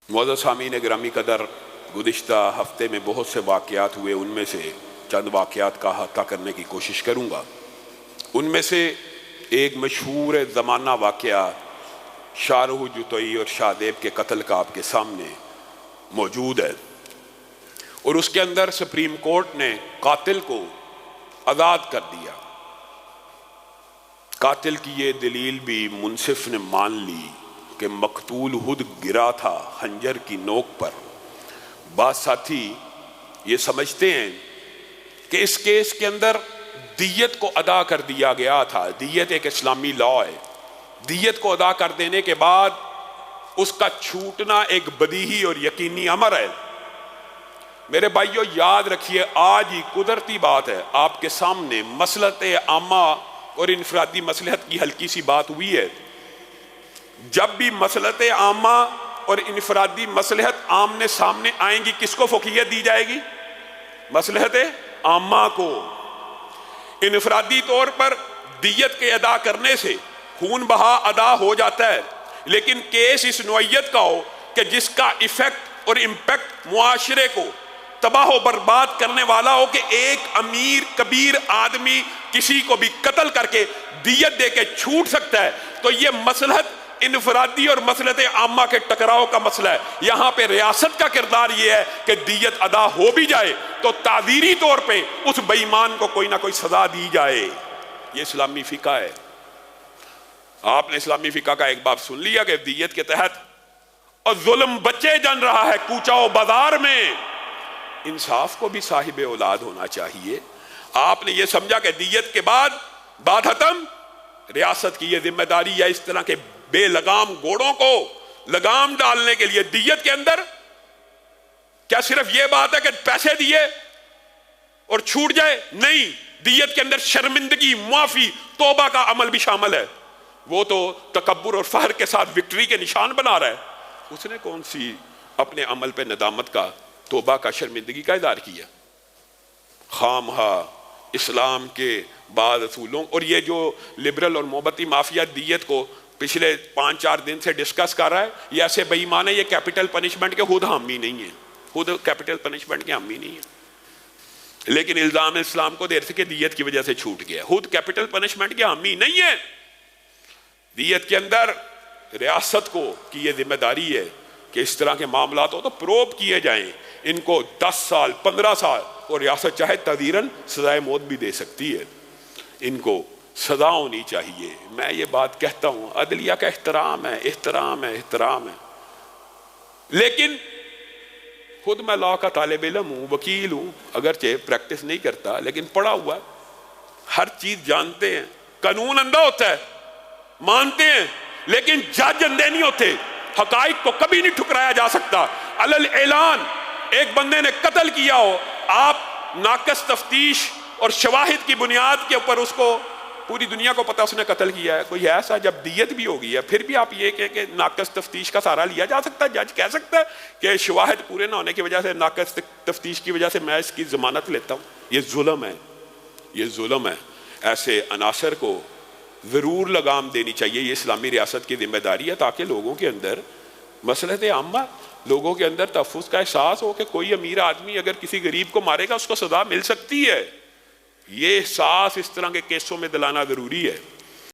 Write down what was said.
मुअज़्ज़ज़ सामीन गिरामी कदर, गुज़िश्ता हफ्ते में बहुत से वाक़यात हुए, उनमें से चंद वाक़यात का अहाता करने की कोशिश करूँगा। उनमें से एक मशहूर ज़माना वाक़या शाहरुह जुतई और शाहदेब के कत्ल का आपके सामने मौजूद है, और उसके अंदर सुप्रीम कोर्ट ने कातिल को आज़ाद कर दिया। कातिल की ये दलील भी मुनसिफ ने मान ली कि मकतूल खुद गिरा था खंजर की नोक पर। बाद साथी ये समझते हैं कि इस केस के अंदर दियत को अदा कर दिया गया था। दियत एक इस्लामी लॉ है। दियत को अदा कर देने के बाद उसका छूटना एक बदीही और यकीनी अमर है। मेरे भाइयों, याद रखिए, आज ही कुदरती बात है, आपके सामने मसलहत आमा और इनफरादी मसलहत की हल्की सी बात हुई है। जब भी मसलहत आमा और इनफरादी मसलहत आमने सामने आएंगी, किसको फौकियत दी जाएगी? मसलहत आमा को। इनफरादी तौर पर दियत के अदा करने से खून बहा अदा हो जाता है, लेकिन केस इस नौइयत का हो कि जिसका इफेक्ट और इम्पैक्ट मुआशरे को तबाह व बर्बाद करने वाला हो, कि एक अमीर कबीर आदमी किसी को भी कत्ल करके दियत दे के छूट सकता है, तो यह मसलहत इनफरादी और मसलहत आमा के टकराव का मसला है। यहां पे रियासत का किरदार यह है कि दियत अदा हो भी जाए तो तादीरी तौर पे उस बेईमान को कोई ना कोई सजा दी जाए। यह इस्लामी फिका है। आपने इस्लामी फिका का एक बाब सुन लिया कि दियत के तहत और जुल्म बच्चे जन रहा है कूचाओ बाजार में। इंसाफ को भी साहिब औलाद होना चाहिए। आपने ये समझा कि दियत के बाद बात खत्म, रियासत की यह जिम्मेदारी है इस तरह के बेलगाम घोड़ों को लगाम डालने के लिए। दियत के अंदर क्या सिर्फ यह बात है कि पैसे दिए और छूट जाए? नहीं, दियत के अंदर शर्मिंदगी, मुआफी, तौबा का अमल भी शामिल है। वो तो तकब्बुर और फहर के साथ विक्ट्री के निशान बना रहा है। उसने कौन सी अपने अमल पे नदामत का, तौबा का, शर्मिंदगी का इज़हार किया? खामहा इस्लाम के बाद असूलों, और ये जो लिबरल और मोहब्बती माफिया दियत को पिछले 5-4 दिन से डिस्कस कर रहा है, ये ऐसे बेईमान है, ये कैपिटल पनिशमेंट के खुद हामी नहीं है, खुद कैपिटल पनिशमेंट के हामी नहीं है, लेकिन इल्जाम इस्लाम को देर से कि दियत की वजह से छूट गया। खुद कैपिटल पनिशमेंट के हामी नहीं है। दियत के अंदर रियासत को की यह जिम्मेदारी है कि इस तरह के मामला हो तो प्रोब किए जाएं। इनको 10 साल 15 साल, और रियासत चाहे तदीरन सजाए मौत भी दे सकती है। इनको सजा होनी चाहिए। मैं ये बात कहता हूं, अदलिया का एहतराम है, एहतराम है, एहतराम है, लेकिन खुद मैं लॉ का तालिब इल्म हूं, वकील हूं, अगरचे प्रैक्टिस नहीं करता, लेकिन पढ़ा हुआ, हर चीज जानते हैं। कानून अंधा होता है, मानते हैं, लेकिन जज अंधे नहीं होते। हकाइक को कभी नहीं ठुकराया जा सकता। अलल ऐलान एक बंदे ने कत्ल किया हो, आप नाकस तफ्तीश और शवाहिद की बुनियाद के ऊपर उसको, पूरी दुनिया को पता उसने कत्ल किया है, कोई ऐसा जब दियत भी होगी है, फिर भी आप ये कह के नाकस तफ्तीश का सहारा लिया जा सकता है? जज कह सकता है कि शवाहिद पूरे ना होने की वजह से, नाकस तफ्तीश की वजह से मैं इसकी जमानत लेता हूँ? ये जुल्म है, ये जुल्म है। ऐसे अनासर को जरूर लगाम देनी चाहिए। ये इस्लामी रियासत की जिम्मेदारी है, ताकि लोगों के अंदर मसलहत आमा, लोगों के अंदर तहफ़्फ़ुज़ का एहसास हो कि कोई अमीर आदमी अगर किसी गरीब को मारेगा उसको सजा मिल सकती है। ये एहसास इस तरह के केसों में दिलाना जरूरी है।